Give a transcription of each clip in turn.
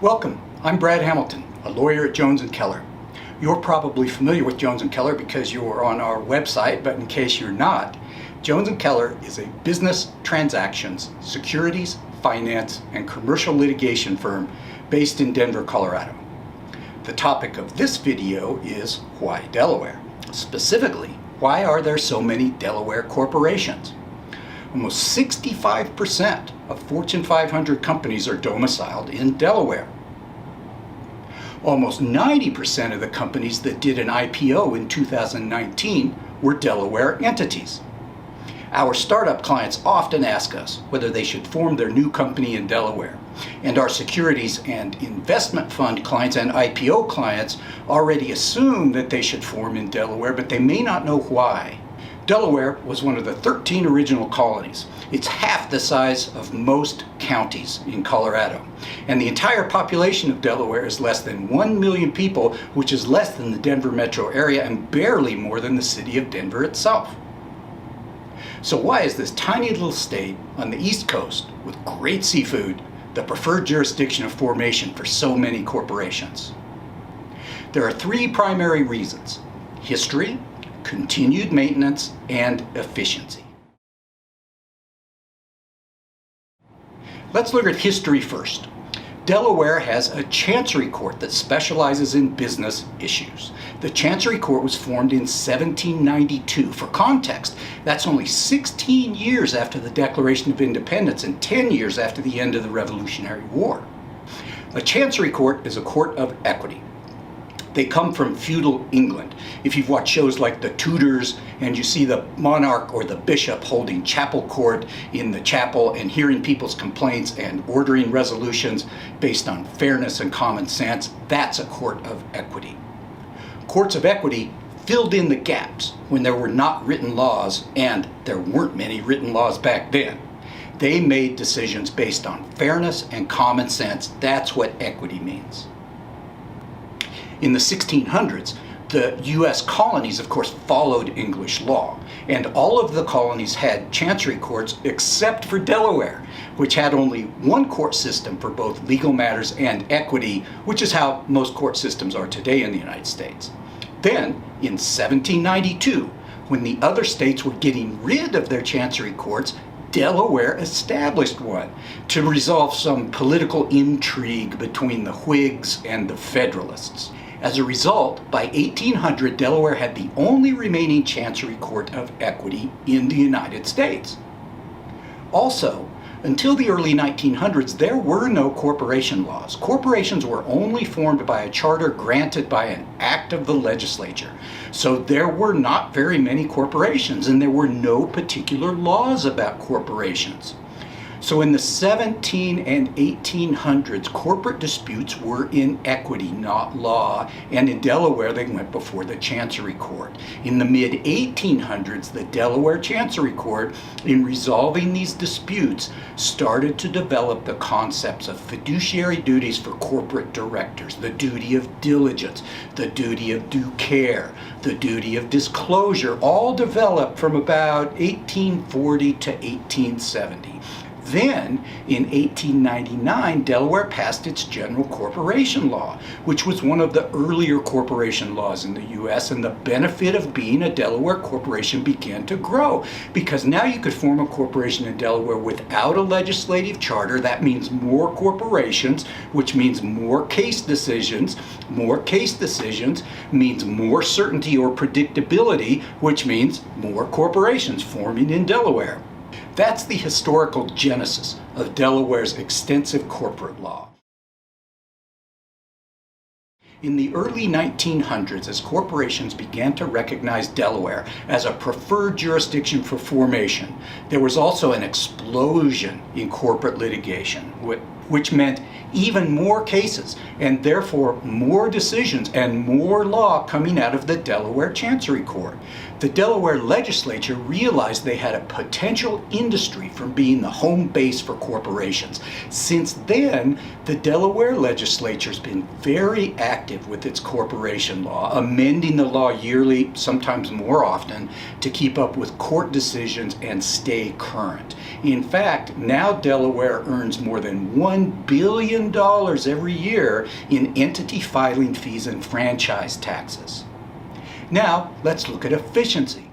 Welcome, I'm Brad Hamilton, a lawyer at Jones & Keller. You're probably familiar with Jones & Keller because you are on our website, but in case you're not, Jones & Keller is a business transactions, securities, finance, and commercial litigation firm based in Denver, Colorado. The topic of this video is why Delaware? Specifically, why are there so many Delaware corporations? Almost 65% of Fortune 500 companies are domiciled in Delaware. Almost 90% of the companies that did an IPO in 2019 were Delaware entities. Our startup clients often ask us whether they should form their new company in Delaware, and our securities and investment fund clients and IPO clients already assume that they should form in Delaware, but they may not know why. Delaware was one of the 13 original colonies. It's half the size of most counties in Colorado. And the entire population of Delaware is less than 1 million people, which is less than the Denver metro area and barely more than the city of Denver itself. So why is this tiny little state on the East Coast with great seafood the preferred jurisdiction of formation for so many corporations? There are three primary reasons: history, continued maintenance, and efficiency. Let's look at history first. Delaware has a chancery court that specializes in business issues. The chancery court was formed in 1792. For context, that's only 16 years after the Declaration of Independence and 10 years after the end of the Revolutionary War. A chancery court is a court of equity. They come from feudal England. If you've watched shows like The Tudors and you see the monarch or the bishop holding chapel court in the chapel and hearing people's complaints and ordering resolutions based on fairness and common sense, that's a court of equity. Courts of equity filled in the gaps when there were not written laws, and there weren't many written laws back then. They made decisions based on fairness and common sense. That's what equity means. In the 1600s, the U.S. colonies, of course, followed English law, and all of the colonies had chancery courts except for Delaware, which had only one court system for both legal matters and equity, which is how most court systems are today in the United States. Then, in 1792, when the other states were getting rid of their chancery courts, Delaware established one to resolve some political intrigue between the Whigs and the Federalists. As a result, by 1800, Delaware had the only remaining chancery court of equity in the United States. Also, until the early 1900s, there were no corporation laws. Corporations were only formed by a charter granted by an act of the legislature. So there were not very many corporations, and there were no particular laws about corporations. So in the 17 and 1800s, corporate disputes were in equity, not law, and in Delaware they went before the Chancery Court. In the mid-1800s, the Delaware Chancery Court, in resolving these disputes, started to develop the concepts of fiduciary duties for corporate directors, the duty of diligence, the duty of due care, the duty of disclosure, all developed from about 1840 to 1870. Then, in 1899, Delaware passed its general corporation law, which was one of the earlier corporation laws in the U.S., and the benefit of being a Delaware corporation began to grow, because now you could form a corporation in Delaware without a legislative charter. That means more corporations, which means more case decisions. More case decisions means more certainty or predictability, which means more corporations forming in Delaware. That's the historical genesis of Delaware's extensive corporate law. In the early 1900s, as corporations began to recognize Delaware as a preferred jurisdiction for formation, there was also an explosion in corporate litigation, which meant even more cases, and therefore more decisions and more law coming out of the Delaware Chancery Court. The Delaware legislature realized they had a potential industry from being the home base for corporations. Since then, the Delaware legislature's been very active with its corporation law, amending the law yearly, sometimes more often, to keep up with court decisions and stay current. In fact, now Delaware earns more than $1 billion billion every year in entity filing fees and franchise taxes. Now, let's look at efficiency.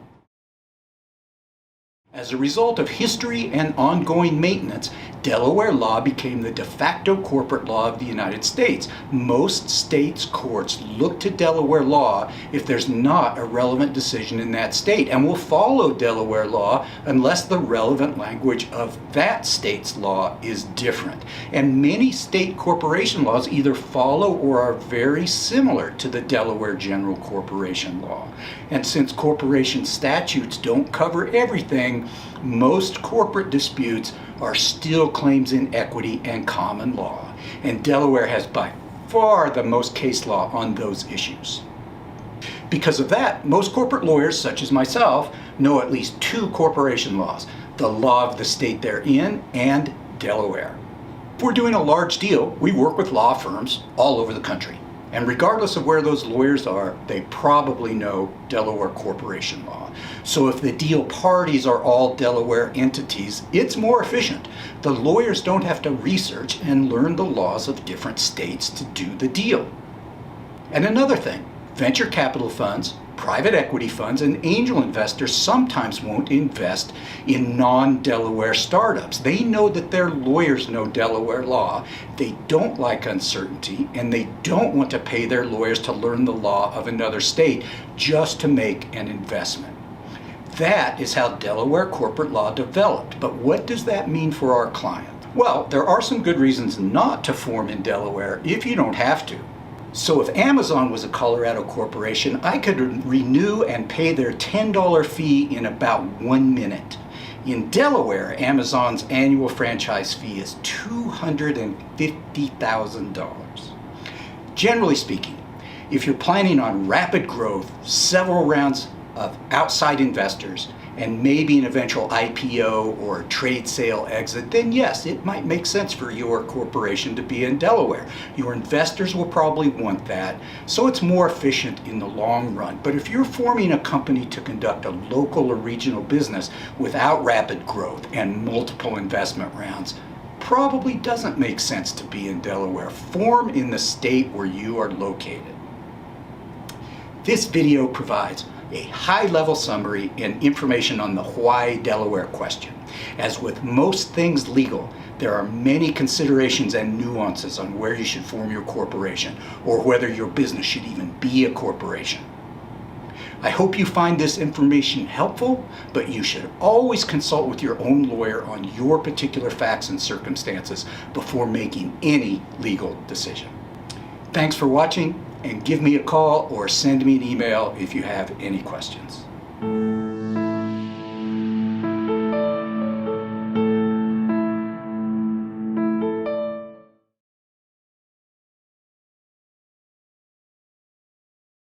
As a result of history and ongoing maintenance, Delaware law became the de facto corporate law of the United States. Most states' courts look to Delaware law if there's not a relevant decision in that state, and will follow Delaware law unless the relevant language of that state's law is different. And many state corporation laws either follow or are very similar to the Delaware General Corporation Law. And since corporation statutes don't cover everything, most corporate disputes are still claims in equity and common law, and Delaware has by far the most case law on those issues. Because of that, most corporate lawyers, such as myself, know at least two corporation laws: the law of the state they're in and Delaware. If we're doing a large deal, we work with law firms all over the country. And regardless of where those lawyers are, they probably know Delaware corporation law. So if the deal parties are all Delaware entities, it's more efficient. The lawyers don't have to research and learn the laws of different states to do the deal. And another thing, venture capital funds, private equity funds, and angel investors sometimes won't invest in non-Delaware startups. They know that their lawyers know Delaware law, they don't like uncertainty, and they don't want to pay their lawyers to learn the law of another state just to make an investment. That is how Delaware corporate law developed. But what does that mean for our client? Well, there are some good reasons not to form in Delaware if you don't have to. So if Amazon was a Colorado corporation, I could renew and pay their $10 fee in about 1 minute. In Delaware, Amazon's annual franchise fee is $250,000. Generally speaking, if you're planning on rapid growth, several rounds of outside investors, and maybe an eventual IPO or trade sale exit, then yes, it might make sense for your corporation to be in Delaware. Your investors will probably want that, so it's more efficient in the long run. But if you're forming a company to conduct a local or regional business without rapid growth and multiple investment rounds, probably doesn't make sense to be in Delaware. Form in the state where you are located. This video provides a high-level summary and information on the why Delaware question. As with most things legal, there are many considerations and nuances on where you should form your corporation, or whether your business should even be a corporation. I hope you find this information helpful, but you should always consult with your own lawyer on your particular facts and circumstances before making any legal decision. Thanks for watching, and give me a call or send me an email if you have any questions.